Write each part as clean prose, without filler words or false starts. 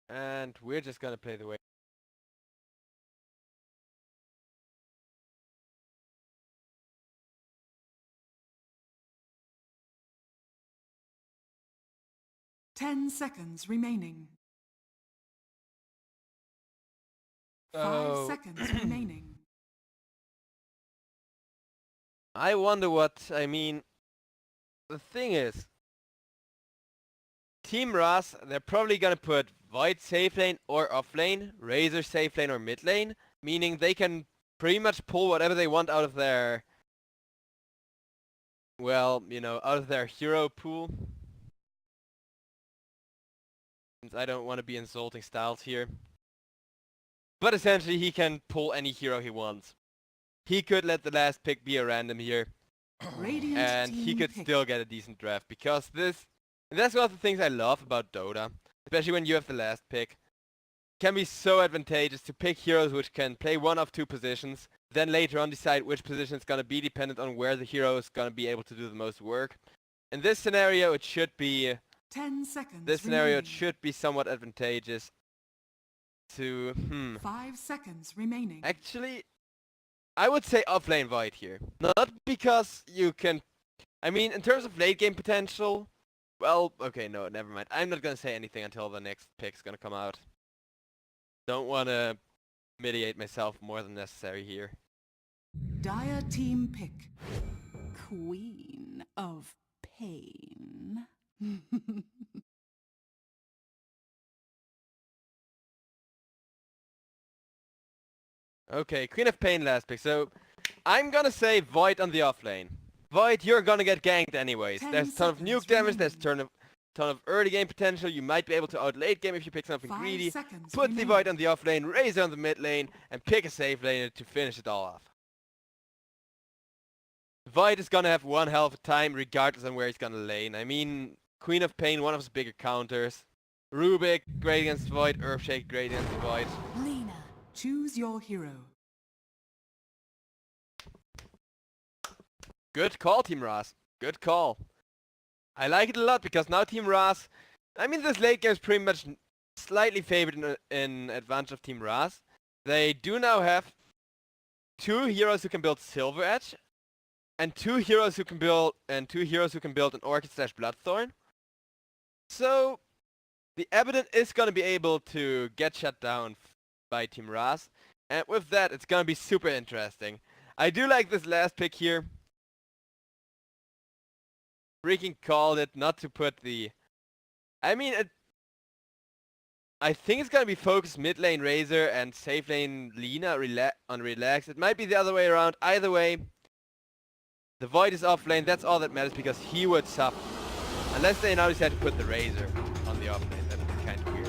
And we're just gonna play the way. Ten seconds remaining. 5 seconds remaining. I wonder what, I mean, the thing is, Team RAAZ, they're probably gonna put Void safe lane or off lane, Razor safe lane or mid lane, meaning they can pretty much pull whatever they want out of their, well, you know, out of their hero pool. Since I don't want to be insulting Styles here. But essentially he can pull any hero he wants. He could let the last pick be a random here. And he could still get a decent draft, because that's one of the things I love about Dota, especially when you have the last pick. It can be so advantageous to pick heroes which can play one of two positions, then later on decide which position it's going to be dependent on where the hero is going to be able to do the most work. In this scenario, it should be 10 seconds. This scenario it should be somewhat advantageous to 5 seconds remaining. Actually, I would say offlane Void here. Not because you can... I mean, in terms of late game potential... Well, okay, no, never mind. I'm not gonna say anything until the next pick's gonna come out. Don't wanna mediate myself more than necessary here. Dire team pick. Queen of Pain. Okay, Queen of Pain last pick. So, I'm gonna say Void on the offlane. Void, you're gonna get ganked anyways. There's a ton of nuke damage, there's a ton of early game potential. You might be able to out late game if you pick something greedy. Put the Void on the offlane, Razor on the mid lane, and pick a safe laner to finish it all off. Void is gonna have one hell of a time regardless on where he's gonna lane. I mean, Queen of Pain, one of his bigger counters. Rubik, great against Void. Earthshake, great against Void. Lena, choose your hero. Good call, Team RAAZ. Good call. I like it a lot because now Team RAAZ... I mean, this late game is pretty much slightly favored in advantage of Team RAAZ. They do now have 2 heroes who can build Silver Edge, and 2 heroes who can build an Orchid/Bloodthorn. So the Abaddon is gonna be able to get shut down by Team RAAZ, and with that, it's gonna be super interesting. I do like this last pick here. Freaking called it not to put the... I mean, I think it's gonna be focused mid lane Razor and safe lane Lina on Relax. It might be the other way around. Either way, the Void is off lane. That's all that matters because he would suffer. Unless they now decide to put the Razor on the off lane. That would be kind of weird.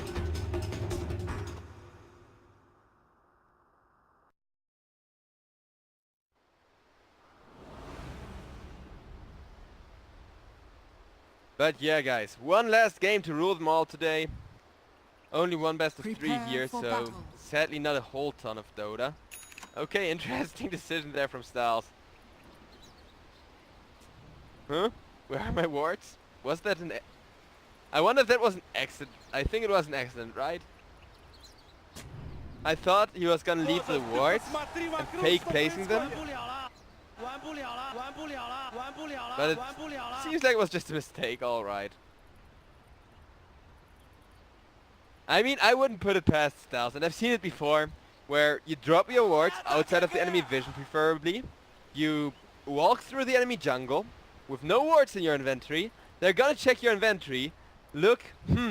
But yeah, guys, one last game to rule them all today. Only one best of 3 here, so battle. Sadly not a whole ton of Dota. Okay, interesting decision there from Styles. Huh? Where are my wards? Was that an... I wonder if that was an accident. I think it was an accident, right? I thought he was gonna leave the wards and fake placing them. But it seems like it was just a mistake, alright. I mean, I wouldn't put it past Styles, and I've seen it before, where you drop your wards outside of the enemy vision preferably, you walk through the enemy jungle, with no wards in your inventory, they're gonna check your inventory, look,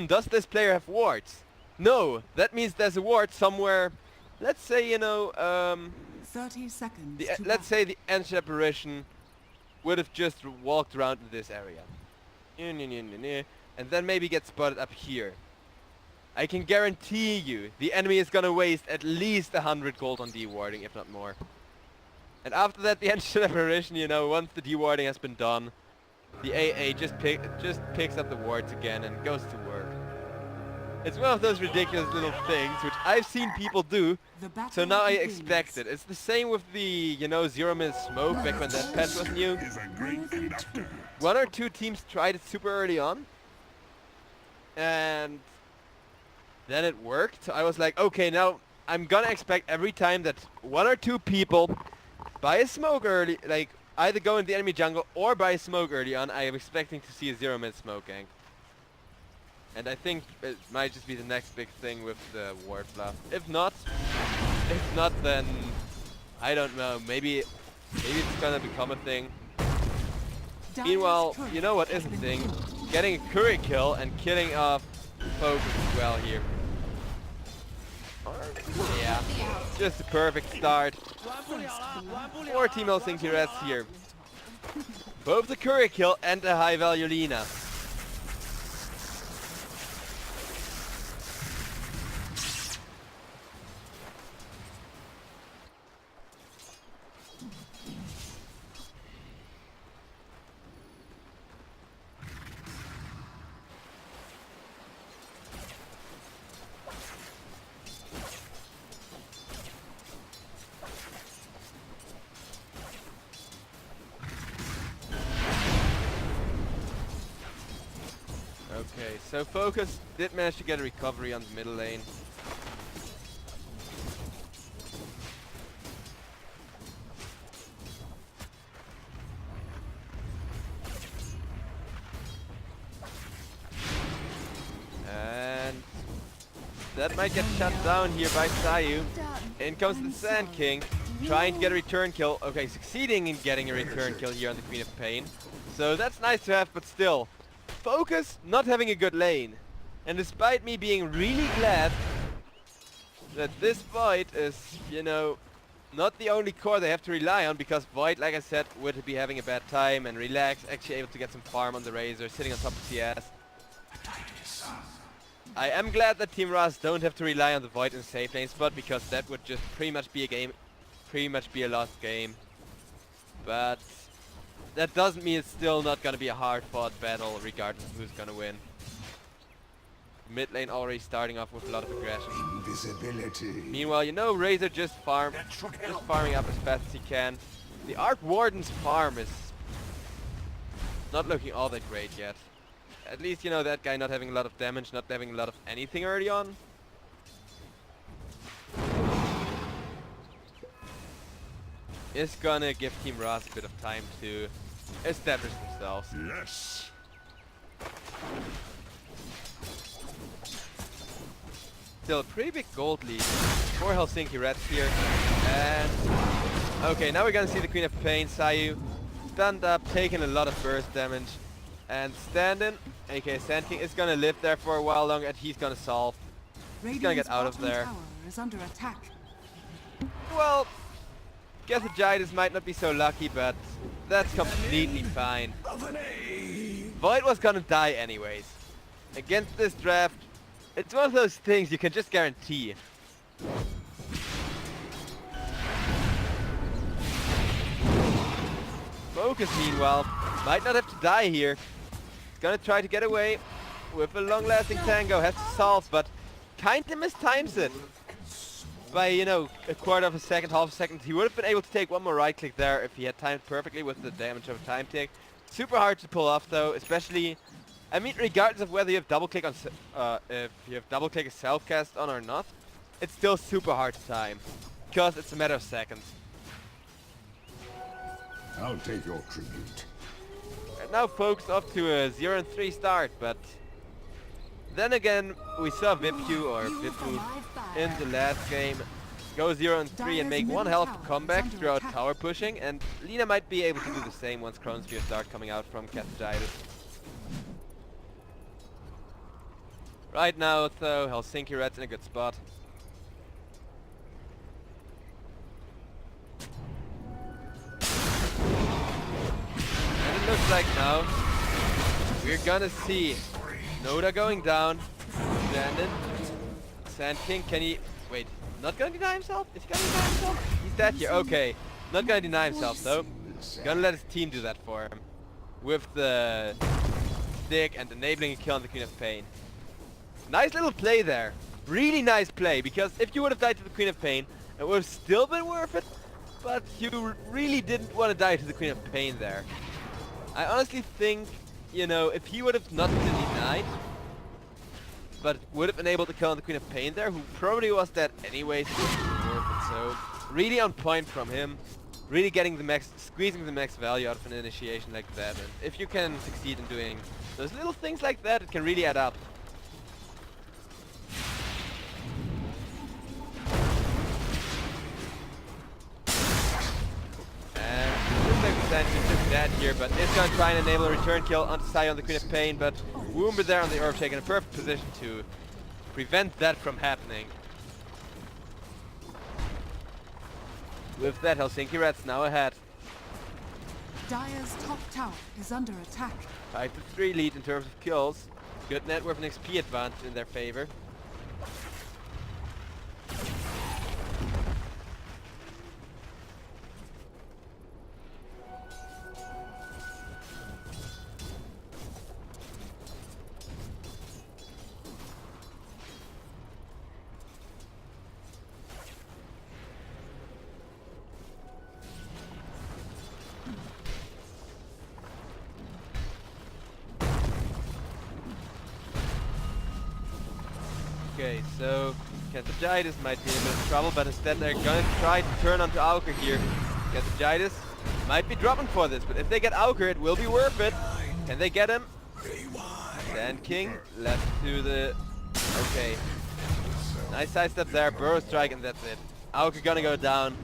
does this player have wards? No, that means there's a ward somewhere, let's say, you know, 30 seconds. Let's say the Ancient Apparition would have just walked around in this area. And then maybe get spotted up here. I can guarantee you the enemy is gonna waste at least 100 gold on dewarding, if not more. And after that, the Ancient Apparition, you know, once the dewarding has been done, the AA just picks up the wards again and goes to work. It's one of those ridiculous little things which I've seen people do, so now I expect it. It's the same with the, you know, 0-minute smoke back when that patch was new. 1 or 2 teams tried it super early on, and then it worked. I was like, okay, now I'm gonna expect every time that one or two people buy a smoke early, like either go in the enemy jungle or buy a smoke early on. I am expecting to see a 0-mid smoke gank. And I think it might just be the next big thing with the ward fluff. If not, then I don't know. Maybe it's gonna become a thing. Meanwhile, you know what is a thing? Getting a curry kill and killing off focus as well here. Yeah, just a perfect start for Team Helsinki RAAZ here. Both the curry kill and the high value Lina. Okay, so Focus did manage to get a recovery on the middle lane. And that might get shut down here by Sayu. In comes the Sand King, trying to get a return kill. Okay, succeeding in getting a return kill here on the Queen of Pain. So that's nice to have, but still. Focus not having a good lane. And despite me being really glad that this Void is, you know, not the only core they have to rely on, because Void, like I said, would be having a bad time, and Relax actually able to get some farm on the Razor, sitting on top of CS. I am glad that Team RAAZ don't have to rely on the Void in safe lane spot, because that would just pretty much be a lost game. But that doesn't mean it's still not gonna be a hard-fought battle, regardless of who's gonna win. Mid lane already starting off with a lot of aggression. Invisibility. Meanwhile, you know, Razor just farming up as fast as he can. The Arc Warden's farm is not looking all that great yet. At least, you know, that guy not having a lot of damage, not having a lot of anything early on. Is gonna give Team RAAZ a bit of time to establish themselves. Yes. Still a pretty big gold lead for Helsinki RAAZ here. And okay, now we're gonna see the Queen of Pain, Sayu, stunned up, taking a lot of burst damage. And Stand-in, aka Sand King, is gonna live there for a while longer, and he's gonna solve. He's gonna get out of there. Is under attack. Well, guess the Giants might not be so lucky, but that's completely fine. Void was gonna die anyways. Against this draft, it's one of those things you can just guarantee. Focus, meanwhile, might not have to die here. He's gonna try to get away with a long-lasting tango. Has to solve, but kinda mistimes it by, you know, a quarter of a second, half a second. He would have been able to take one more right click there if he had timed perfectly with the damage of a time tick. Super hard to pull off though, especially, I mean, regardless of whether you have double click on, if you have double click a self cast on or not, it's still super hard to time, because it's a matter of seconds. I'll take your tribute. And now Focus off to a 0-3 start, but then again, we saw Vipu in the last game go 0-3 and make one hell of a comeback throughout tower pushing, and Lina might be able to do the same once Chronosphere start coming out from Castigitis. Right now, though, Helsinki RAAZ in a good spot. And it looks like now we're gonna see Noda going down. Stand-in. Sand King, can he... Wait, not gonna deny himself? Is he gonna deny himself? He's dead here, okay. Not gonna deny himself though. Gonna let his team do that for him. With the stick and enabling a kill on the Queen of Pain. Nice little play there. Really nice play, because if you would have died to the Queen of Pain, it would have still been worth it. But you really didn't want to die to the Queen of Pain there. I honestly think, you know, if he would have not been denied, but would have been able to kill on the Queen of Pain there, who probably was dead anyways. So really on point from him. Really getting the max, squeezing the max value out of an initiation like that. And if you can succeed in doing those little things like that, it can really add up. And looks like the Sandkin took that here, but it's gonna try and enable a return kill onto Sai on the Queen of Pain, but Woomber there on the Orb taking a perfect position to prevent that from happening. With that, Helsinki Reds now ahead. Dire's top tower is under attack. 5-3 lead in terms of kills. Good net worth and XP advantage in their favor. Okay, so Kentagitis might be in a bit of trouble, but instead they're going to try to turn onto Auker here. Kentagitis might be dropping for this, but if they get Auker, it will be worth it. Can they get him? Sand King left to the... Okay. Nice sidestep there, Burrow Strike, and that's it. Auker gonna go down.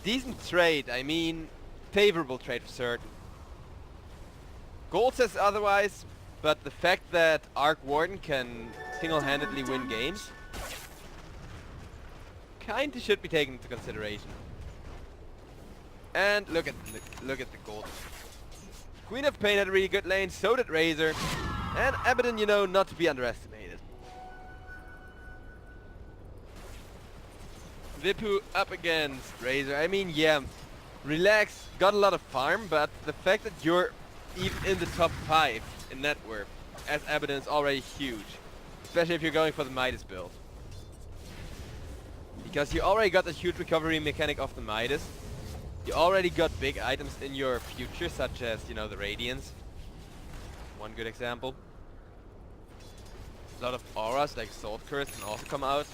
Decent trade, I mean, favorable trade for certain. Gold says otherwise, but the fact that Arc Warden can single-handedly win games kinda should be taken into consideration. And look at the gold. Queen of Pain had a really good lane, so did Razor, and Abaddon, you know, not to be underestimated. Vipu up against Razor. I mean, yeah, Relax got a lot of farm, but the fact that you're even in the top 5 in net worth as Abaddon is already huge. Especially if you're going for the Midas build. Because you already got the huge recovery mechanic of the Midas. You already got big items in your future, such as, you know, the Radiance. One good example. A lot of auras, like Sword Curse, can also come out.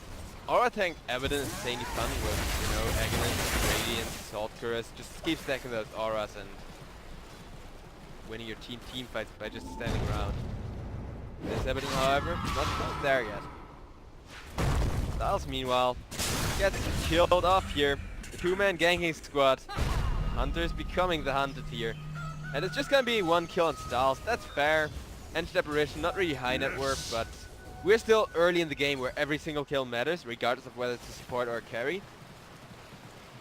Aura tank Abaddon is insanely fun with, you know, Aghanim, Radiance, Sword Curse. Just keep stacking those auras and winning your team fights by just standing around. This Abaddon, however, not there yet. Styles, meanwhile, gets killed off here. The two-man ganking squad. Hunter is becoming the hunted here. And it's just gonna be one kill on Styles. That's fair. Ancient Apparition, not really high net worth, but we're still early in the game where every single kill matters, regardless of whether it's a support or a carry.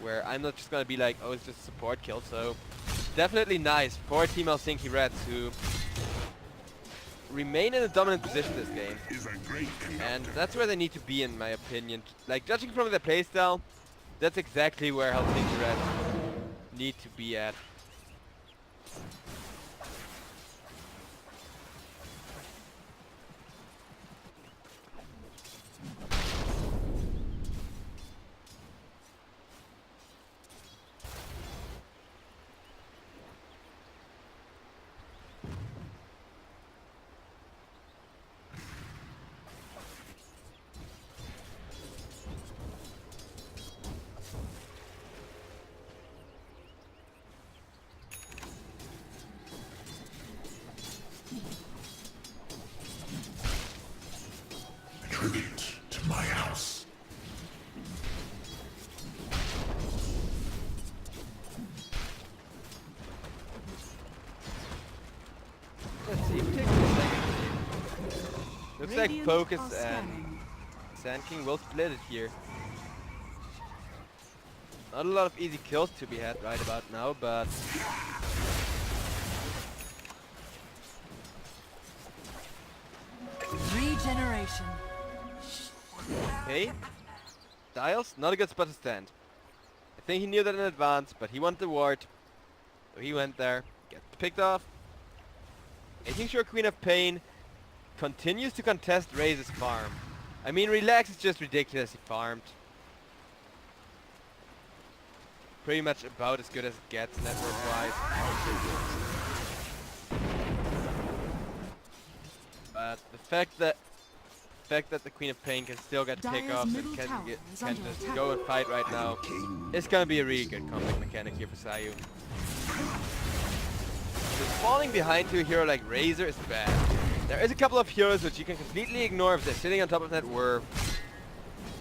Where I'm not just gonna be like, oh, it's just a support kill, so definitely nice for Team Helsinki Reds, who remain in a dominant position this game. And that's where they need to be, in my opinion. Like, judging from their playstyle, that's exactly where Helsinki Reds need to be at. Tribute to my house. Let's see, we take the second. Looks like Radiant Focus are and scanning. Sand King will split it here. Not a lot of easy kills to be had right about now, but Regeneration. okay. Styles, not a good spot to stand. I think he knew that in advance, but he wanted the ward. So he went there, gets picked off. Making sure Queen of Pain continues to contest Raze's farm. I mean, Relax is just ridiculously farmed. Pretty much about as good as it gets network-wise. But the fact that fact that the Queen of Pain can still get Dire's pickoffs and middle tower is can under just attack. go and fight right now, it's gonna be a really good combat mechanic here for Sayu. Just falling behind to a hero like Razor is bad. There is a couple of heroes which you can completely ignore if they're sitting on top of that Wurf.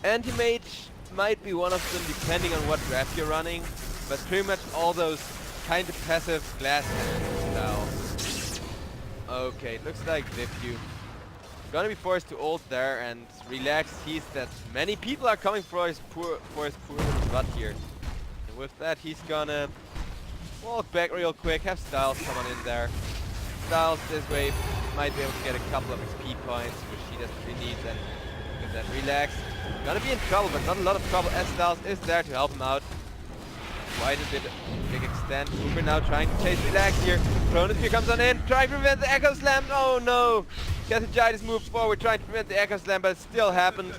Anti-Mage might be one of them depending on what draft you're running, but pretty much all those kind of passive glass cannon styles. Okay, it looks like Vipyu gonna be forced to ult there and relax. He's that many people are coming for his poor little butt here. And with that, he's gonna walk back real quick, have Styles come on in there. Styles this way might be able to get a couple of XP points, which he desperately needs, and with that relax. Gonna be in trouble, but not a lot of trouble as Styles is there to help him out. Quite a big extent. Uber now trying to chase relax here. Chronosphere comes on in, trying to prevent the Echo Slam. Oh no! Cathagitis moved forward, trying to prevent the Echo Slam, but it still happened.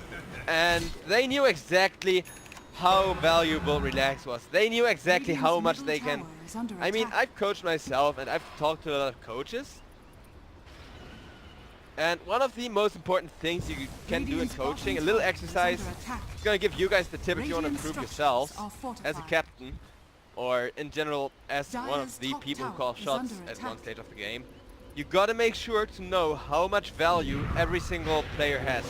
And they knew exactly how valuable Relax was. They knew exactly how much they can. I mean, I've coached myself and I've talked to a lot of coaches. And one of the most important things you can do in coaching, a little exercise, is going to give you guys the tip if you want to improve yourselves as a captain, or in general as one of the people who call shots at one stage of the game. You got to make sure to know how much value every single player has.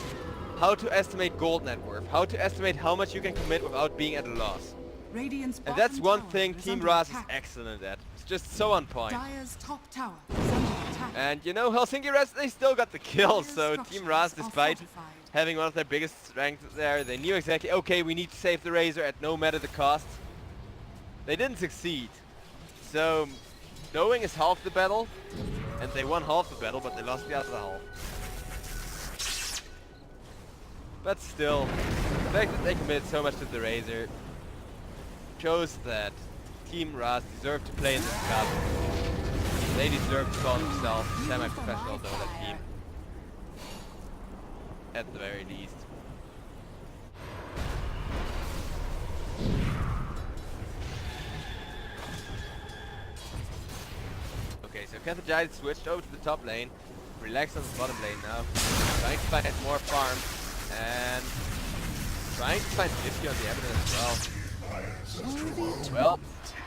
How to estimate gold net worth, how to estimate how much you can commit without being at a loss. And that's one thing Team RAAZ is excellent at. It's just so on point. Dire's top tower is under attack. And you know, Helsinki RAAZ, they still got the kill, so Team RAAZ, despite having one of their biggest strengths there, they knew exactly, okay, we need to save the Razor at no matter the cost. They didn't succeed. So, knowing is half the battle, and they won half the battle, but they lost the other half. But still, the fact that they committed so much to the Razor shows that Team RAAZ deserve to play in this cup. They deserve to call themselves a semi-professional Dota team. At the very least. Okay, so Cathagitis switched over to the top lane. Relax on the bottom lane now. Trying to find more farm. And trying to find 50 on the evidence as well. Well,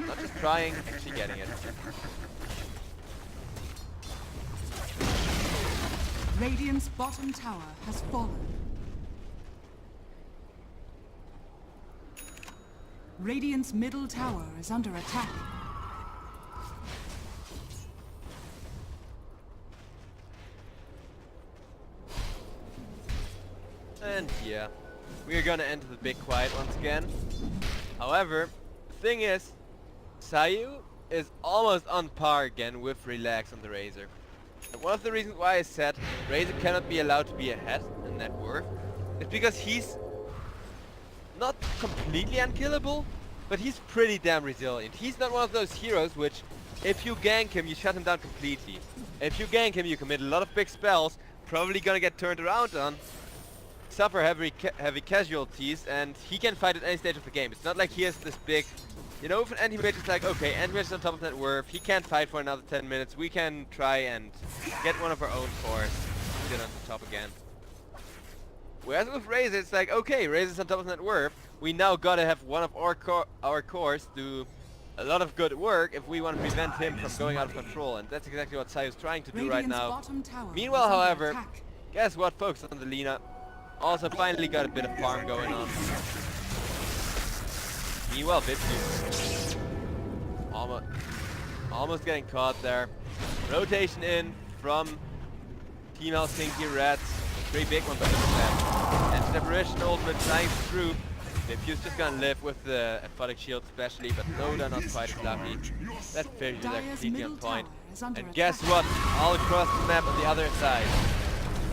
not just trying, actually getting it. Radiant's bottom tower has fallen. Radiant's middle tower is under attack. And yeah, we are gonna enter the big quiet once again. However, the thing is, Sayu is almost on par again with Relax on the Razor. And one of the reasons why I said Razor cannot be allowed to be ahead in net worth is because he's not completely unkillable, but he's pretty damn resilient. He's not one of those heroes which, if you gank him, you shut him down completely. If you gank him, you commit a lot of big spells, probably gonna get turned around on, suffer heavy casualties, and he can fight at any stage of the game. It's not like he has this big, you know, if an anti-mage is like, okay, anti-mage is on top of net worth, he can't fight for another 10 minutes, we can try and get one of our own cores to get on the top again. Whereas with Razor, it's like, okay, Razor's on top of net worth, we now gotta have one of our cores do a lot of good work if we want to prevent him from going out of control, and that's exactly what Sayu's trying to do right now. Meanwhile, however, guess what, folks on the Lina? Also finally got a bit of farm going on. Meanwhile, Vipyu almost getting caught there. Rotation in from Team Helsinki RAAZ. Pretty big one, but look at that. And Separation ultimate flying through. Vipyu's just gonna live with the aphotic shield especially, but Dota not quite as lucky. That figures are completely on point. And guess what? All across the map on the other side.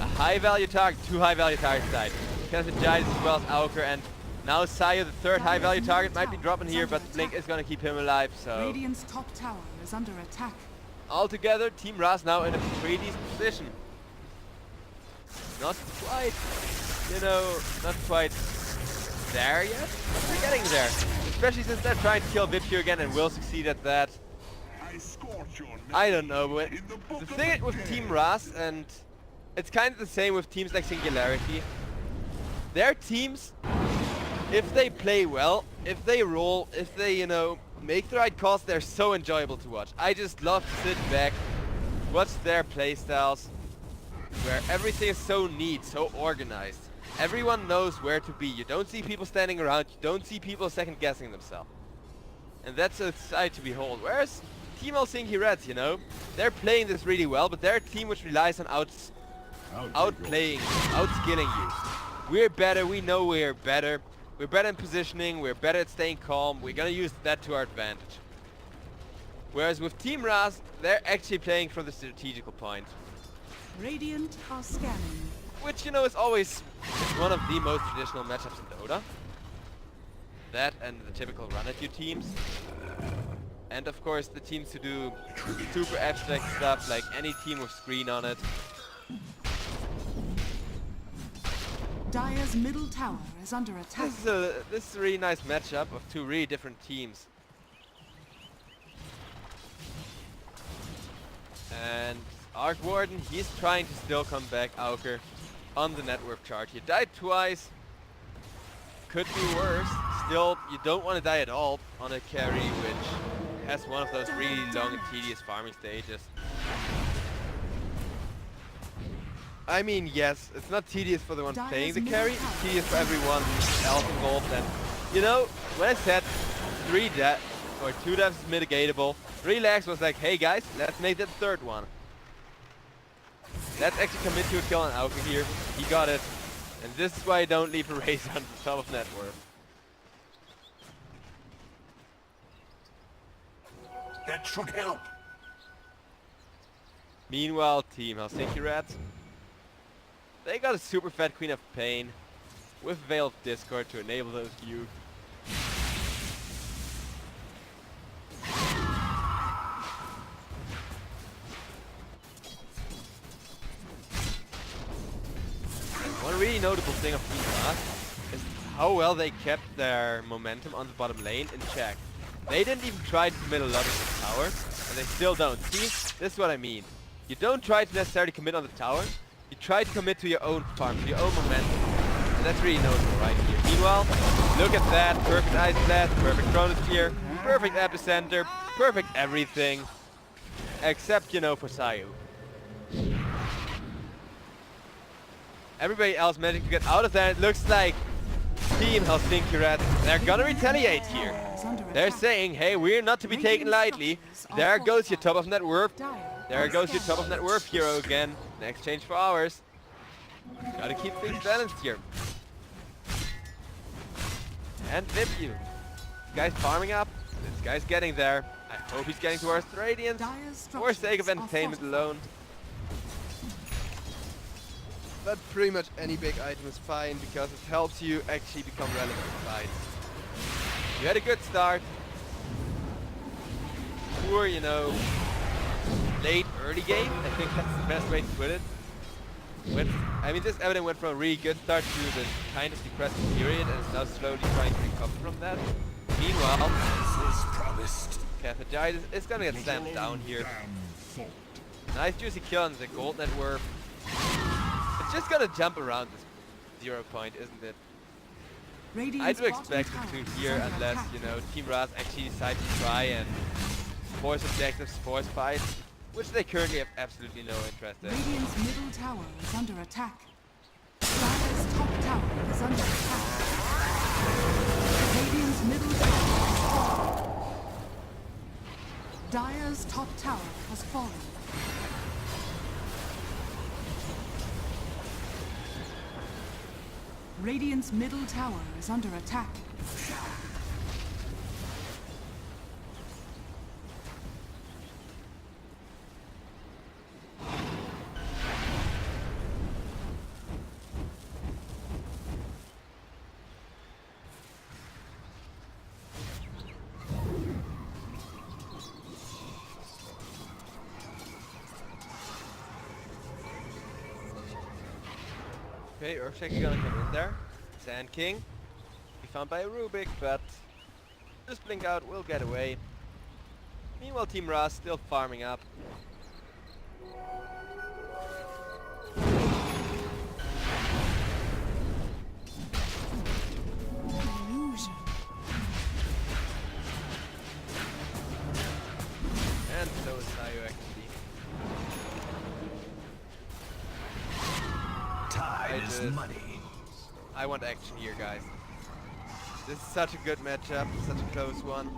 A high value target, two high value targets died. Cathagitis as well as Auker, and now Sayu, the third high value target, might be dropping here, but Blink is gonna keep him alive, so. Radiant's top tower is under attack. Altogether, Team RAAZ now in a pretty decent position. Not quite, you know, not quite there yet, but we're getting there. Especially since they're trying to kill Vipyu again and will succeed at that. I don't know, but the thing with Team RAAZ and it's kind of the same with teams like Singularity. Their teams, if they play well, if they roll, if they, you know, make the right calls, they're so enjoyable to watch. I just love to sit back, watch their playstyles, where everything is so neat, so organized. Everyone knows where to be. You don't see people standing around, you don't see people second guessing themselves. And that's a sight to behold. Whereas Team Helsinki Reds, you know, they're playing this really well, but they're a team which relies on outplaying, outskilling you. We're better, we know we're better. We're better in positioning, we're better at staying calm, we're gonna use that to our advantage. Whereas with Team RAAZ, they're actually playing from the strategical point. Radiant are scanning. Which, you know, is always one of the most traditional matchups in Dota. That and the typical run-at-you teams. And of course the teams who do super abstract stuff, like any team with screen on it. Dire's middle tower is under attack. This is a really nice matchup of two really different teams. And Arc Warden, he's trying to still come back, Auker, on the network chart. He died twice. Could be worse. Still, you don't want to die at all on a carry which has one of those really long and tedious farming stages. I mean, yes, it's not tedious for the one playing the carry, it's tedious for everyone else involved. And, you know, when I said 2 deaths is mitigatable, Relax was like, hey guys, let's make that third one. Let's actually commit to a kill on Auker here. He got it. And this is why I don't leave a race on the top of net worth. That should help. Meanwhile, Team Helsinki Reds, they got a super fat Queen of Pain with Veil of Discord to enable those views. One really notable thing of Team RAAZ is how well they kept their momentum on the bottom lane in check. They didn't even try to commit a lot of the tower, and they still don't. See, this is what I mean. You don't try to necessarily commit on the tower, you try to commit to your own farm, to your own momentum. And that's really notable right here. Meanwhile, look at that, perfect Ice Blast, perfect Chrono Spear, perfect Epicenter, perfect everything. Except, you know, for Sayu. Everybody else managed to get out of there. It looks like Team Helsinki Reds, they're gonna retaliate here. They're saying, hey, we're not to be taken lightly. There goes your top of net worth. There goes your top of net worth hero again. In exchange for ours. Gotta keep things balanced here. And Vip you. This guy's farming up. This guy's getting there. I hope he's getting towards the Radiance. For sake of entertainment alone. But pretty much any big item is fine because it helps you actually become relevant in fights. You had a good start. Poor, you know, late early game. I think that's the best way to put it. I mean, this Evident went from a really good start to this kind of depressing period and is now slowly trying to recover from that. Meanwhile, Cathejide is gonna get slammed down here. Nice juicy kill on the gold net worth. It's just gonna jump around this 0 point, isn't it? I do expect it to here unless, you know, Team RAAZ actually decide to try and force objectives, force fights, which they currently have absolutely no interest in. Radiant's middle tower is under attack. Dire's top tower is under attack. Radiant's middle tower has fallen. Dire's top tower has fallen. Radiant's middle tower is under attack. Okay, Earthshaker gonna come in there. Sand King. Be found by a Rubik, but just blink out, we'll get away. Meanwhile, Team RAAZ still farming up. I want action here, guys. This is such a good matchup, such a close one.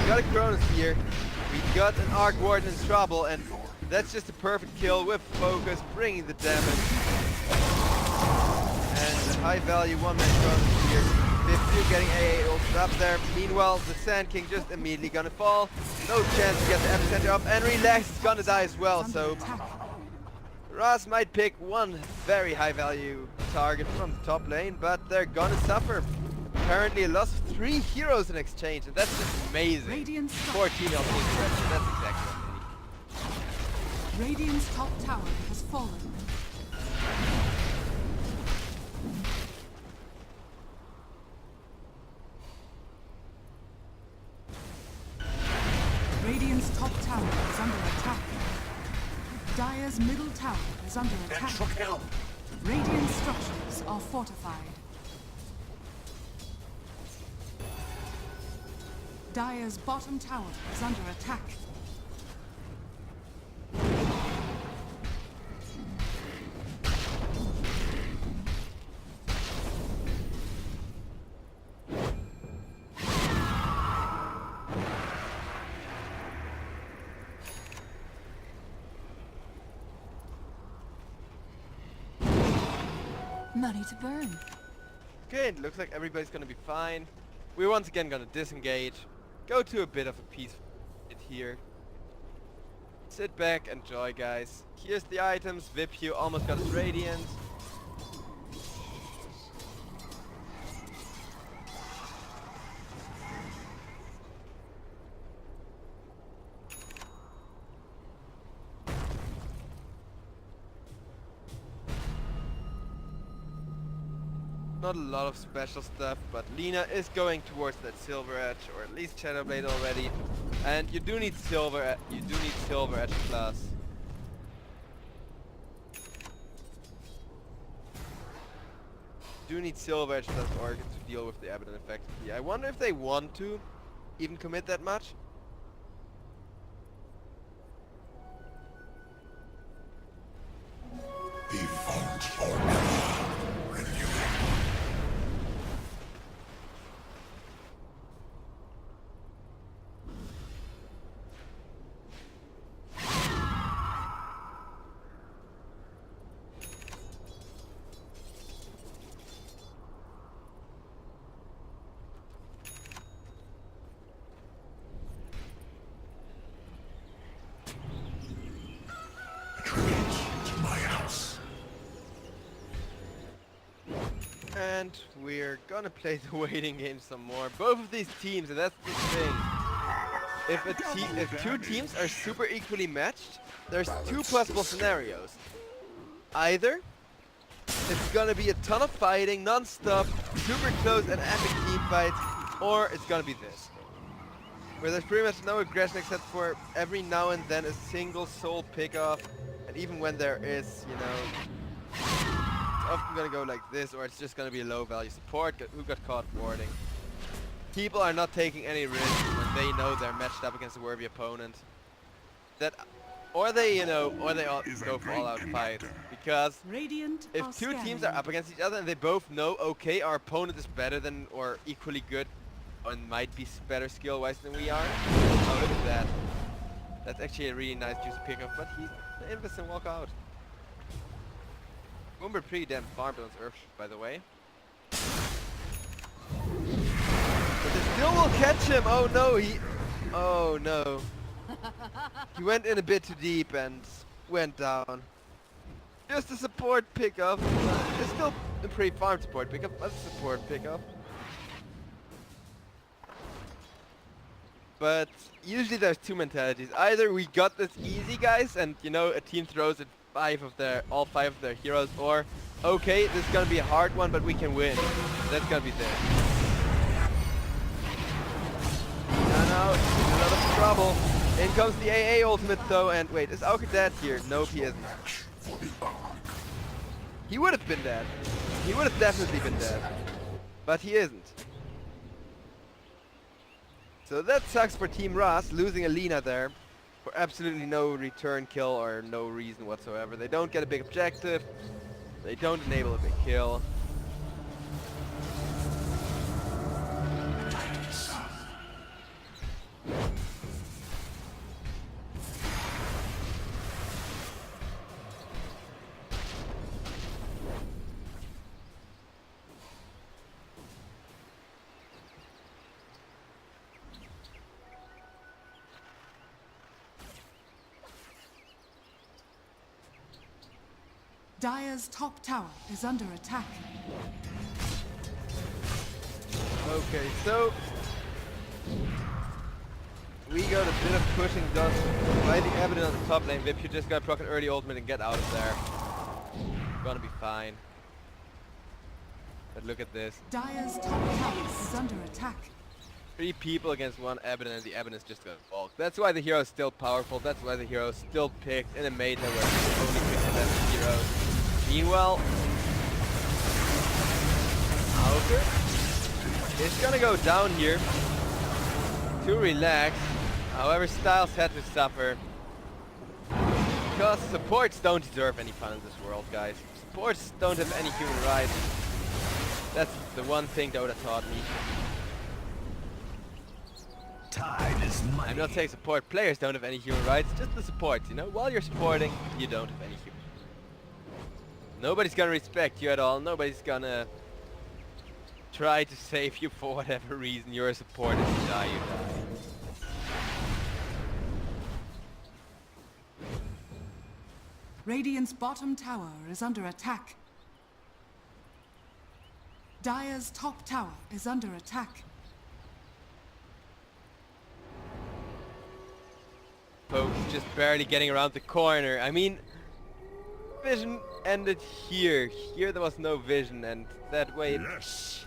Got a Cronus here, we got an Arc Warden in trouble, and that's just a perfect kill with focus, bringing the damage. And the high value one-man Cronus here. 50 getting AA ulted up there. Meanwhile, the Sand King just immediately gonna fall. No chance to get the epicenter up, and Relax is gonna die as well, so RAAZ might pick one very high value target from the top lane, but they're gonna suffer. Apparently a loss of 3 heroes in exchange, and that's just amazing. 14 health interaction, that's exactly what we need. Radiant's top tower has fallen. Radiant's top tower is under attack. Dire's middle tower is under That attack. should help. Radiant structures are fortified. Dire's bottom tower is under attack. Money to burn. Okay, it looks like everybody's gonna be fine. We're once again gonna disengage. Go to a bit of a peaceful here. Sit back, enjoy, guys. Here's the items. Vip here almost got his Radiant. Not a lot of special stuff, but Lina is going towards that Silver Edge, or at least Shadowblade already. And you do need Silver Edge plus. Do need Silver Edge plus Orchid to deal with the Abaddon effectively. I wonder if they want to even commit that much. Default forever. Renewing. And we're gonna play the waiting game some more. Both of these teams, and that's the thing. If two teams are super equally matched, there's two possible scenarios. Either it's gonna be a ton of fighting, non-stop, super close and epic team fights, or it's gonna be this, where there's pretty much no aggression except for every now and then a single soul pick-off, and even when there is, you know, it's often gonna go like this, or it's just gonna be a low-value support who got caught warding. People are not taking any risks when they know they're matched up against a worthy opponent. Or they, you know, or they all go for all-out fights. Because if two teams are up against each other and they both know, okay, our opponent is better than or equally good, and might be better skill-wise than we are. Oh, look at that. That's actually a really nice juicy pickup, but he's the Invis and walk out. Boomber pretty damn farmed on his Earth, by the way. But they still will catch him! Oh no, oh no. He went in a bit too deep and went down. Just a support pickup. It's still a pretty farm support pickup, but a support pickup. But usually there's two mentalities. Either we got this easy, guys, and you know a team throws it all five of their heroes, or okay, this is gonna be a hard one, but we can win. That's gonna be there. Now, in a lot of trouble. In comes the AA ultimate though, and wait, is Auker dead here? Nope, he isn't. He would have been dead. He would have definitely been dead. But he isn't. So that sucks for Team RAAZ, losing a Lina there. For absolutely no return kill or no reason whatsoever. They don't get a big objective. They don't enable a big kill. Dire's top tower is under attack. Okay, so we got a bit of pushing done by the Abaddon on the top lane. Vip, you just gotta proc an early ultimate and get out of there. Gonna be fine. But look at this. Dire's top tower is under attack. 3 people against 1 Abaddon, and the Abaddon is just gonna bulk. That's why the hero is still powerful. That's why the hero is still picked in a meta where you only pick the best heroes. Meanwhile, Auker is gonna go down here to relax. However, Styles had to suffer. Because supports don't deserve any fun in this world, guys. Supports don't have any human rights. That's the one thing Dota taught me. Tide is money. I'm not saying support players don't have any human rights, just the supports, you know? While you're supporting, you don't have any human. Nobody's gonna respect you at all. Nobody's gonna try to save you for whatever reason. You're a support. If you die, you die. Radiant's bottom tower is under attack. Dire's top tower is under attack. Poke just barely getting around the corner. I mean, vision ended here. Here there was no vision, and that way he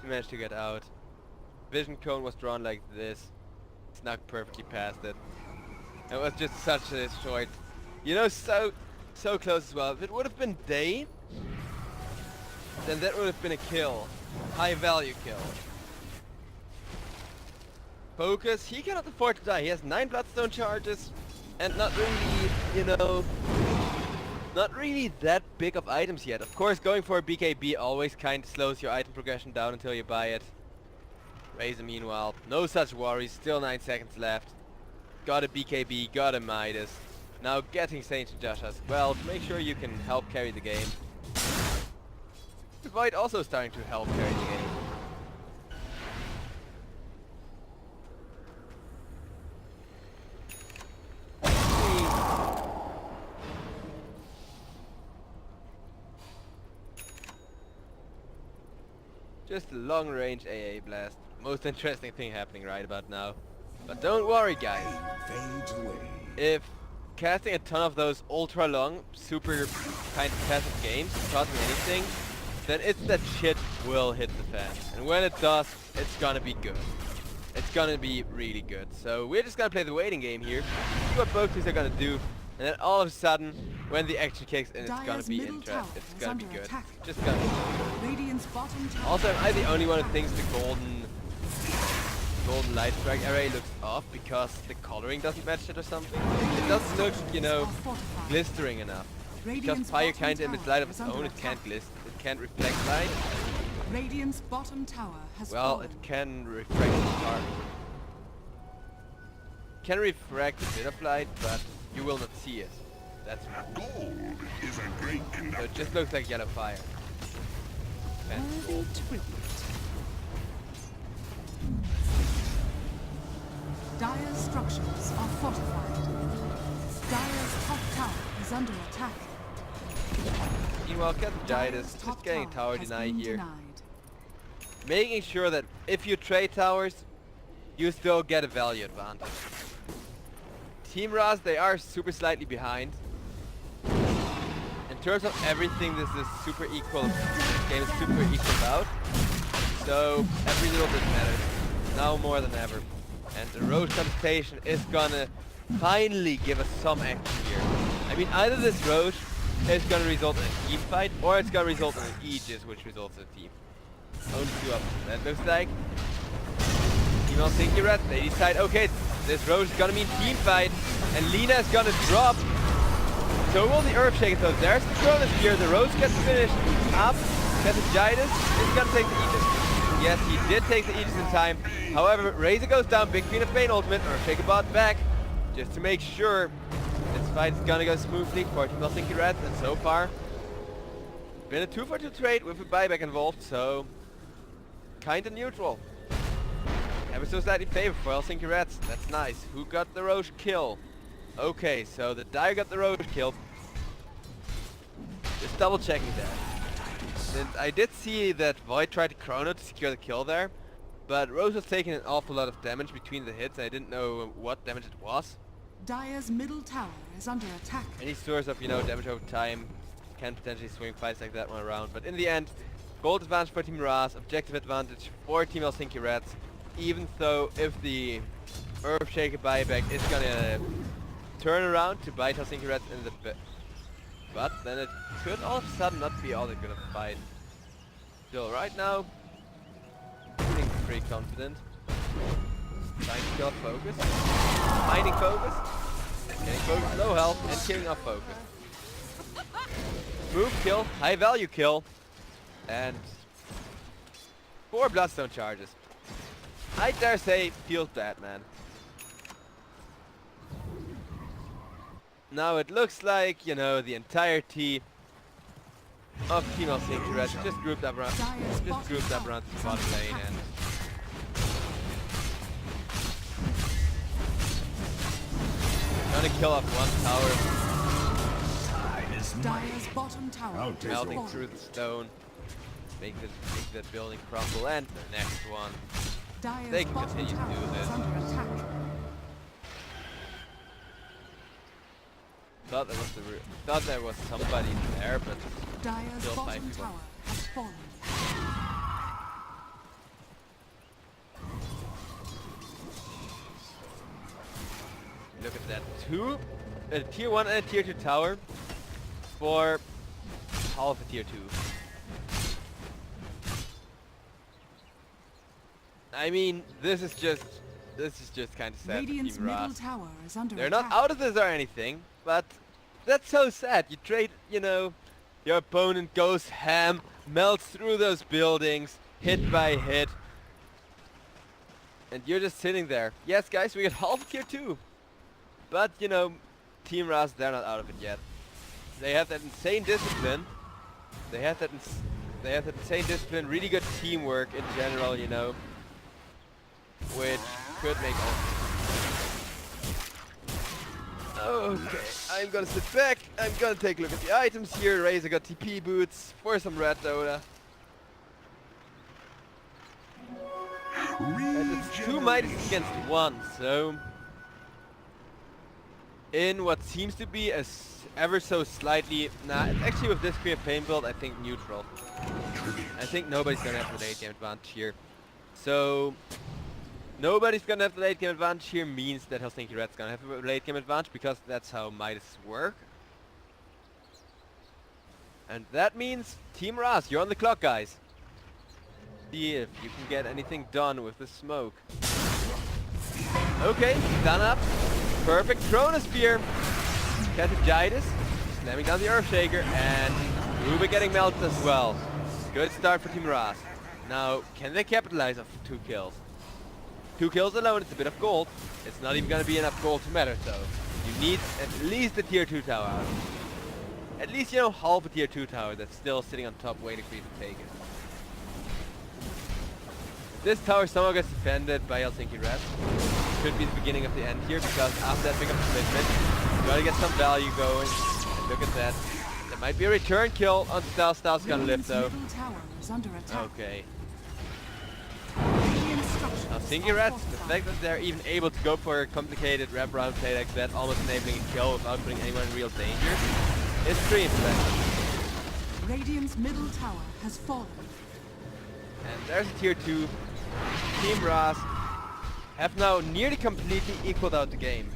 managed to get out. Vision cone was drawn like this. Snuck perfectly past it. It was just such a short, you know, so close as well. If it would have been day, then that would have been a kill. High value kill. Focus, he cannot afford to die. He has 9 bloodstone charges and not really, you know, not really that big of items yet. Of course, going for a BKB always kind of slows your item progression down until you buy it. RAAZ, meanwhile, no such worries. Still 9 seconds left. Got a BKB, got a Midas. Now getting Sage and Josh as well to make sure you can help carry the game. Void also starting to help carry the game. Just a long range AA blast. Most interesting thing happening right about now. But don't worry, guys. Fades away. If casting a ton of those ultra long, super kind of passive games costing anything, then it's that shit will hit the fan. And when it does, it's gonna be good. It's gonna be really good. So we're just gonna play the waiting game here, see what both teams are gonna do, and then all of a sudden, when the action kicks in, it's gonna be interesting. It's gonna be good. Just gonna be good. Radiant's bottom tower. Also, am I the only one who thinks the golden light strike array looks off because the coloring doesn't match it or something? It doesn't look, you know, glistering enough. Because fire kind of emits light of its own, it can't reflect light. Radiant's bottom tower has Well, fallen. it can refract the part. Can refract a bit of light, but you will not see it. That's right. Gold is a great So conductor. it just looks like yellow fire. Worthy tribute. Dire's structures are fortified. Dire's top tower is under attack. Meanwhile, Dire's Cathoditis is top getting tower has denied been here. denied. Making sure that if you trade towers, you still get a value advantage. Team RAAZ, they are super slightly behind. In terms of everything, this is super equal. This game is super equal out. So every little bit matters. Now more than ever. And the Roach contestation is gonna finally give us some action here. I mean, either this Roach is gonna result in a team fight, or it's gonna result in an Aegis, which results in a team. Only two options. That looks like Team Helsinki Red, they decide, okay, this Roach is gonna mean team fight, and Lina is gonna drop. So will the Earthshaker. So there's the Cronus here. The Roach gets finished up. Cathoditis is gonna take the Aegis. Yes, he did take the Aegis in time. However, Razor goes down. Big Queen of Pain ultimate. Earthshaker bot back, just to make sure this fight is gonna go smoothly for Team Helsinki Red. And so far, been a 2-for-2 trade with a buyback involved. So kinda neutral. Ever so slightly favor for Helsinki Reds. That's nice. Who got the Roach kill? Okay, so the Dire got the Roach kill. Just double checking that. Since I did see that Void tried to chrono to secure the kill there, but Roach was taking an awful lot of damage between the hits. I didn't know what damage it was. Dire's middle tower is under attack. Any source of, damage over time can potentially swing fights like that one around. But in the end, gold advantage for Team RAAZ, objective advantage for Team Helsinki Reds. Even though if the Earthshaker buyback is gonna turn around to bite Helsinki Reds in the but then it could all of a sudden not be all that good of a fight. Still, right now, feeling pretty confident. Trying to kill off focus. Finding focus. Getting focus, low health, and killing off focus. Move kill, high value kill, and 4 Bloodstone charges. I dare say, feels bad, man. Now it looks like, the entirety of Team Helsinki Red just grouped up around the spot lane and gonna kill off one tower. Dire's bottom tower is Melting falling. through the stone. Make that building crumble, and the next one. Dire's They can bottom continue to tower do this. is under attack. Thought there was somebody there, but Dire's still bottom 5 people. tower has fallen. Look at that. A tier 1 and a tier 2 tower for half a tier 2. I mean, this is just kind of sad for Radiant's Team middle RAAZ. tower is under They're attack. not out of this or anything, but that's so sad. You trade, your opponent goes ham, melts through those buildings, hit by hit, and you're just sitting there. Yes, guys, we got half tier 2, but Team RAAZ, they're not out of it yet. They have that insane discipline. They have that insane discipline. Really good teamwork in general, which could make all. Okay, I'm gonna sit back. I'm gonna take a look at the items here. Razor got TP boots for some red Dota. And it's 2 Midas against 1, so in what seems to be a ever so slightly, it's actually with this Queen of Pain build, I think neutral. I think nobody's gonna have the late game advantage here. So nobody's gonna have the late game advantage here means that Helsinki Red's gonna have a late game advantage, because that's how Midas work. And that means Team RAAZ, you're on the clock, guys. See if you can get anything done with the smoke. Okay, done up. Perfect Chronosphere. Cathoditis slamming down the Earthshaker, and Ruby getting melted as well. Good start for Team RAAZ. Now, can they capitalize off 2 kills? 2 kills alone, it's a bit of gold. It's not even gonna be enough gold to matter though. You need at least a tier 2 tower out of it. At least, half a tier 2 tower that's still sitting on top waiting for you to take it. If this tower somehow gets defended by Helsinki Red, could be the beginning of the end here, because after that big of a commitment, you gotta get some value going. And look at that. There might be a return kill on Stealth. Stealth's gonna live Radiant's though. middle tower is under attack. Okay. Radiant structures Helsinki are Reds, the fortified. fact that they're even able to go for a complicated wraparound play like that, almost enabling a kill without putting anyone in real danger, is pretty impressive. Radiant's middle tower has fallen. And there's a tier 2. Team RAAZ have now nearly completely equaled out the game.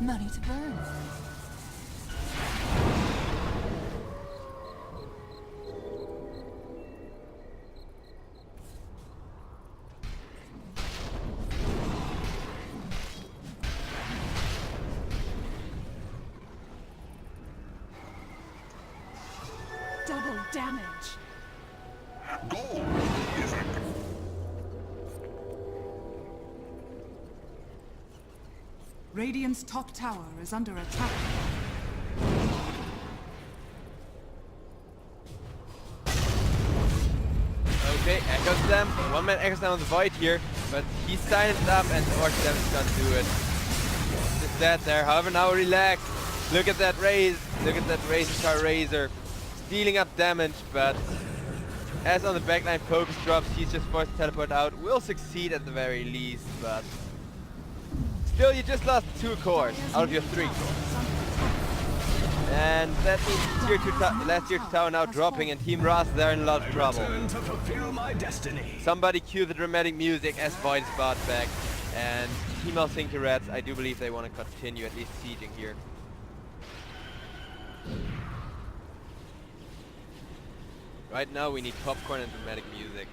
Money to burn. Double damage. Gold is a Radiant's top tower is under attack. Okay, echoes them. One man echoes them on the void here, but he's silenced up and the orc damage is gonna do it. Just dead there. However, now relax. Look at that raise. Look at that Razor Razor. Stealing up damage, but as on the backline focus drops, he's just forced to teleport out. Will succeed at the very least, but still you just lost 2 cores out of your 3 cores. And that means tier 2 last tier 2 tower now dropping, and Team RAAZ, they're in a lot of trouble. return to fulfill my destiny. Somebody cue the dramatic music as Void is brought back, and Team Helsinki Reds, I do believe they want to continue at least sieging here. Right now we need popcorn and dramatic music.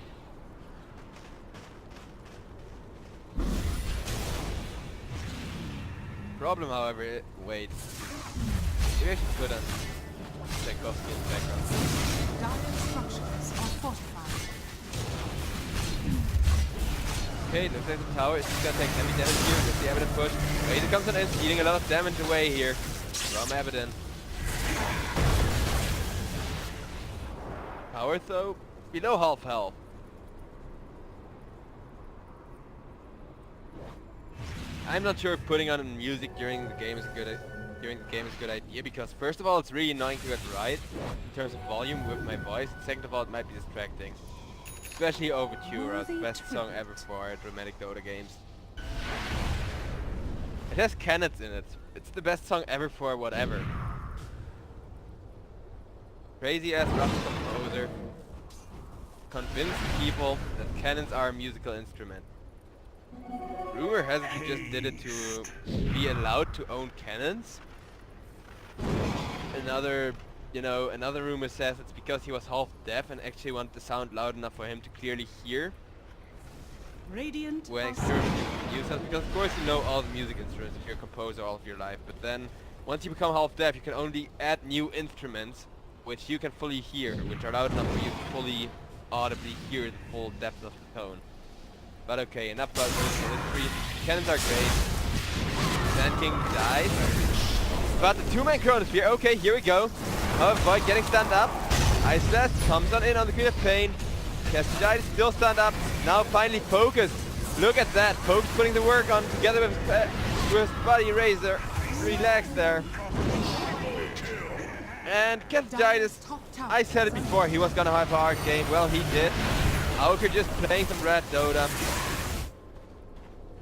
Problem, however, wait. Maybe I should put on Tchaikovsky in the background. Dire structures are fortified. Okay, looks like the tower is just gonna take heavy damage here with the Evident push. Razor comes on in, stealing a lot of damage away here from Evident. Power though, below half health. I'm not sure if putting on music during the game is a good idea, because first of all it's really annoying to get right in terms of volume with my voice. Second of all, it might be distracting. Especially Overture, the best song ever for dramatic Dota games. It has cannons in it. It's the best song ever for whatever. Crazy ass Russian composer convinced people that cannons are a musical instrument. Rumor has it he just did it to be allowed to own cannons. Another rumor says it's because he was half deaf and actually wanted the sound loud enough for him to clearly hear Radiant when experimenting with new sounds, because of course you know all the music instruments if you're a composer all of your life, but then once you become half deaf you can only add new instruments which you can fully hear, which are loud enough for you to fully audibly hear the full depth of the tone. But okay, enough about this. Cannons are great. Sand King dies. But the 2-man Chronosphere, okay, here we go. However, Void getting stand up. Ice Slash comes on in on the Queen of Pain. Castigitis is still stand up. Now finally Focus. Look at that. Focus putting the work on together with Buddy Razor. Relax there. And Castigitis, I said it before, he was gonna have a hard game. Well, he did. Auker just playing some red Dota,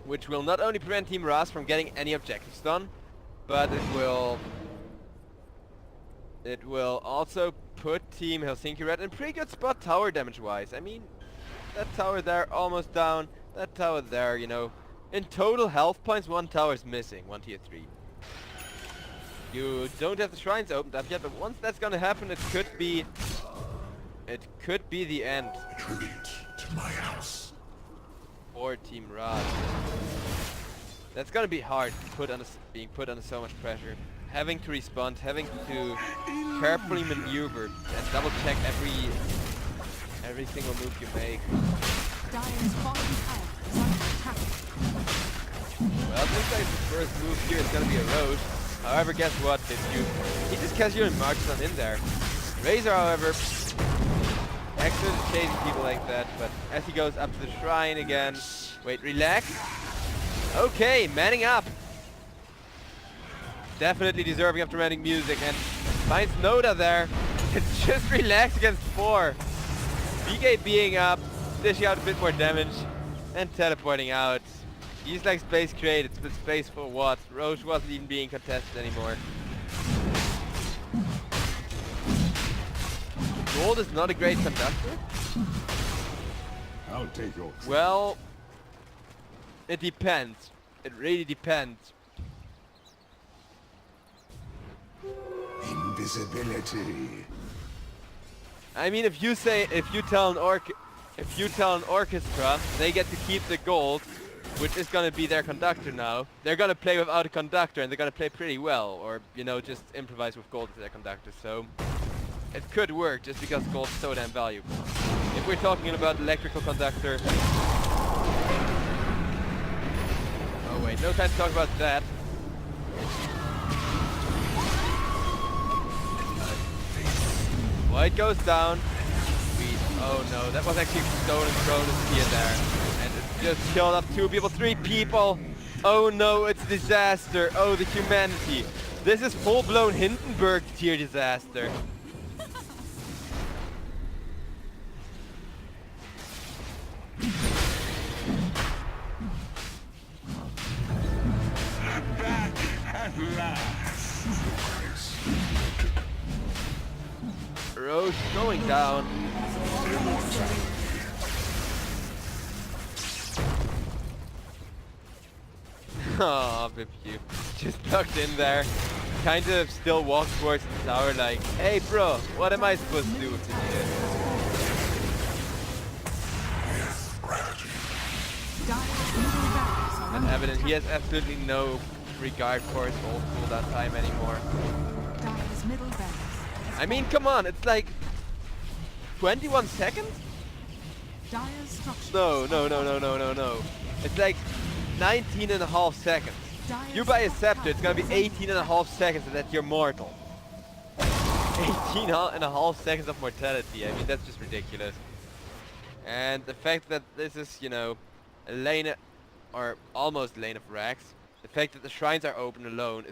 which will not only prevent Team RAAZ from getting any objectives done, but it will also put Team Helsinki Red in a pretty good spot tower damage wise. I mean, that tower there almost down, that tower there, you know. In total health points, 1 tower is missing, 1 tier 3. You don't have the shrines opened up yet, but once that's gonna happen, it could be the end. Tribute to my house. For Team RAAZ. That's gonna be hard, being put under so much pressure. Having to respond, having to carefully maneuver and double check every single move you make. Dire's bottom tower is under attack. Well, it looks like the first move here is gonna be a roast. However, guess what? He just casually marches on in there. Razor, however, excellent at chasing people like that, but as he goes up to the shrine again, wait, relax. Okay, manning up. Definitely deserving of dramatic music, and finds Noda there. Just relax against 4. BK being up, dishing out a bit more damage, and teleporting out. He's like space created, but space for what? Roche wasn't even being contested anymore. Gold is not a great conductor? I'll take your Well, it depends. It really depends. invisibility. I mean, if you tell an orchestra they get to keep the gold, which is gonna be their conductor now, they're gonna play without a conductor and they're gonna play pretty well, or you know, just improvise with gold as their conductor. So it could work just because gold's so damn valuable. If we're talking about electrical conductor, oh wait, no time to talk about that. White goes down. Sweet. Oh no, that was actually stolen Cronus here there. And it just killed up 2 people, 3 people. Oh no, it's disaster. Oh, the humanity. This is full-blown Hindenburg tier disaster. Back at last. Roche going down. Aw, Vipju. Just tucked in there. Kind of still walk towards the tower like, hey bro, what am I supposed to do with this shit? And evident, he has absolutely no regard for his old cooldown time anymore. Dire's middle barracks. I mean, come on, it's like 21 seconds? Dire's structures. No. It's like 19 and a half seconds. You buy a scepter, it's gonna be 18 and a half seconds and that you're mortal. 18 and a half seconds of mortality, I mean, that's just ridiculous. And the fact that this is, you know, a lane, or almost lane of RAAZ, the fact that the shrines are open alone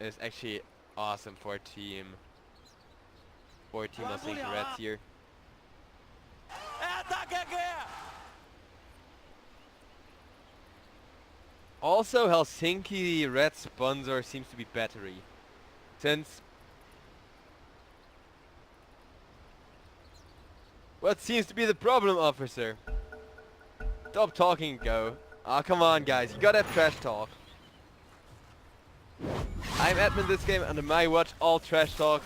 is actually awesome for Team Helsinki RAAZ here. Also, Helsinki RAAZ sponsor seems to be battery. Since what seems to be the problem, officer? Stop talking and go. Ah, come on guys, you gotta have trash talk. I'm admin this game, under my watch all trash talk,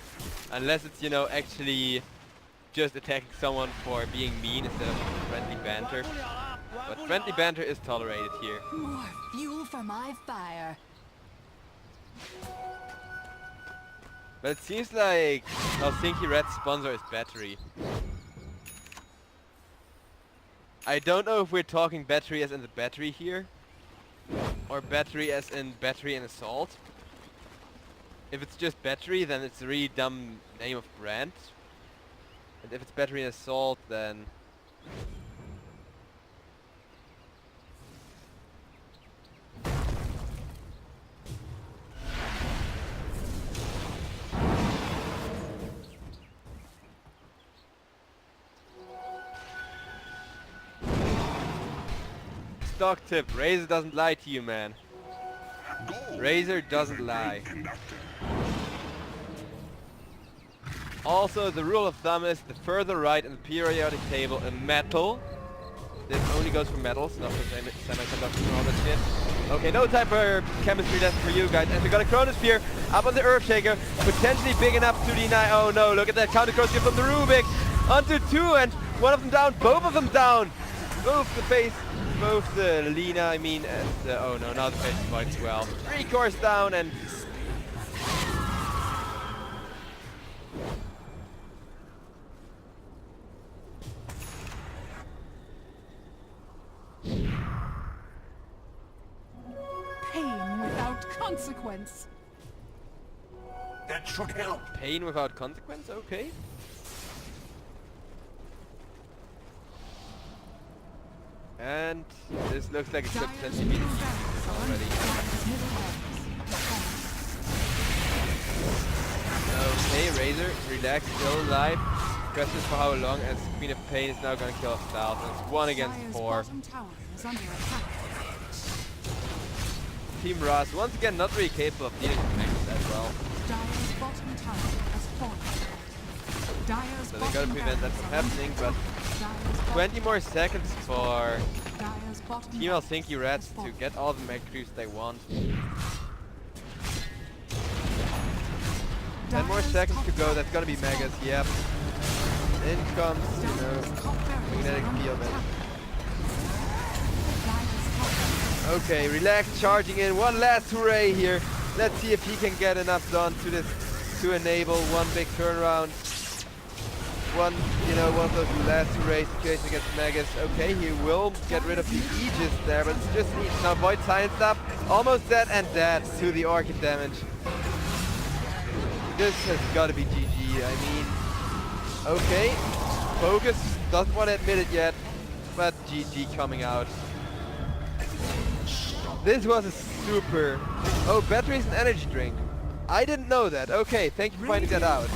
unless it's, you know, actually just attacking someone for being mean instead of friendly banter. But friendly banter is tolerated here. More fuel for my fire. But it seems like Helsinki RAAZ sponsor is battery. I don't know if we're talking battery as in the battery here, or battery as in battery and assault. If it's just battery, then it's a really dumb name of brand. And if it's battery and assault, then stock tip, Razor doesn't lie to you, man. Gold Razor is doesn't a great lie. conductor. Also, the rule of thumb is the further right in the periodic table a metal. This only goes for metals, not for semiconductors and all that shit. Okay, no time for chemistry lesson for you guys. And we got a Chronosphere up on the Earth Shaker, potentially big enough to deny. Oh no, look at that counter Chronosphere from the Rubik. Onto 2 and one of them down, both of them down. Both the face, both the Lina, I mean, and oh no, now the face is fine as well. 3 cores down and Pain without consequence. That should help. Pain without consequence, okay. And this looks like it could Dire's potentially be middle the barracks are under already. Dire's middle barracks. Okay, Razor, relax, still alive. Question is for how long, as Queen of Pain is now gonna kill a thousand. It's 1 against Dire's 4. bottom tower is under attack. Team RAAZ, once again, not really capable of dealing with mechs as well. Dire's bottom tower has fallen. Dire's So they gotta prevent that from happening, but 20 more seconds for Dire's bottom Team Helsinki Reds to get all the mech crews they want. 10 more seconds to go, that's gonna be Megas, yep. In comes, you know, magnetic field. Okay, relax, charging in, one last hooray here. Let's see if he can get enough done to this, to enable one big turnaround. One of those last hooray situations against Megas. Okay, he will get rid of the Aegis there, but it's just neat. Now Void Science up, almost dead, and dead to the Orchid damage. This has got to be GG, I mean, okay, Focus doesn't want to admit it yet, but GG coming out. This was a super... Oh, batteries and energy drink. I didn't know that. Okay, thank you for finding that out.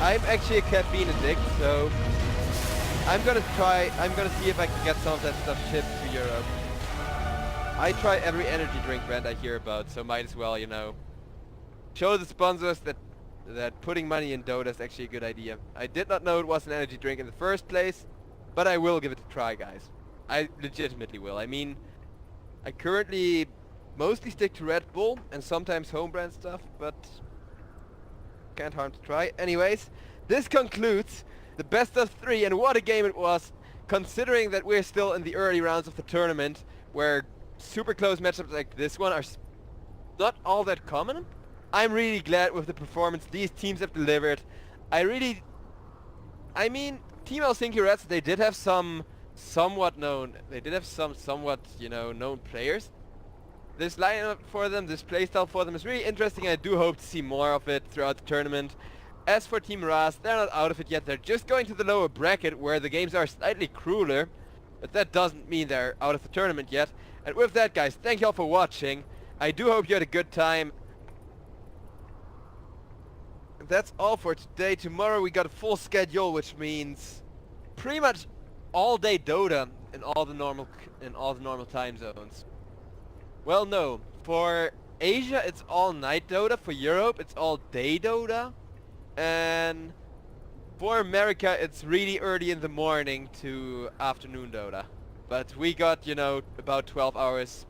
I'm actually a caffeine addict, so I'm gonna see if I can get some of that stuff shipped to Europe. I try every energy drink brand I hear about, so might as well, you know, show the sponsors that putting money in Dota is actually a good idea. I did not know it was an energy drink in the first place, but I will give it a try, guys. I legitimately will. I mean, I currently mostly stick to Red Bull and sometimes home brand stuff, but can't harm to try. Anyways, this concludes the best of 3, and what a game it was, considering that we're still in the early rounds of the tournament, where super close matchups like this one are not all that common. I'm really glad with the performance these teams have delivered. I mean, Team Helsinki Reds, they did have some somewhat, you know, known players. This lineup for them, this playstyle for them is really interesting. I do hope to see more of it throughout the tournament. As for Team RAAZ, they're not out of it yet. They're just going to the lower bracket where the games are slightly crueler. But that doesn't mean they're out of the tournament yet. And with that, guys, thank you all for watching. I do hope you had a good time. That's all for today. Tomorrow we got a full schedule, which means pretty much all day Dota in all the normal time zones. Well, no. For Asia, it's all night Dota. For Europe, it's all day Dota. And for America, it's really early in the morning to afternoon Dota. But we got, you know, about 12 hours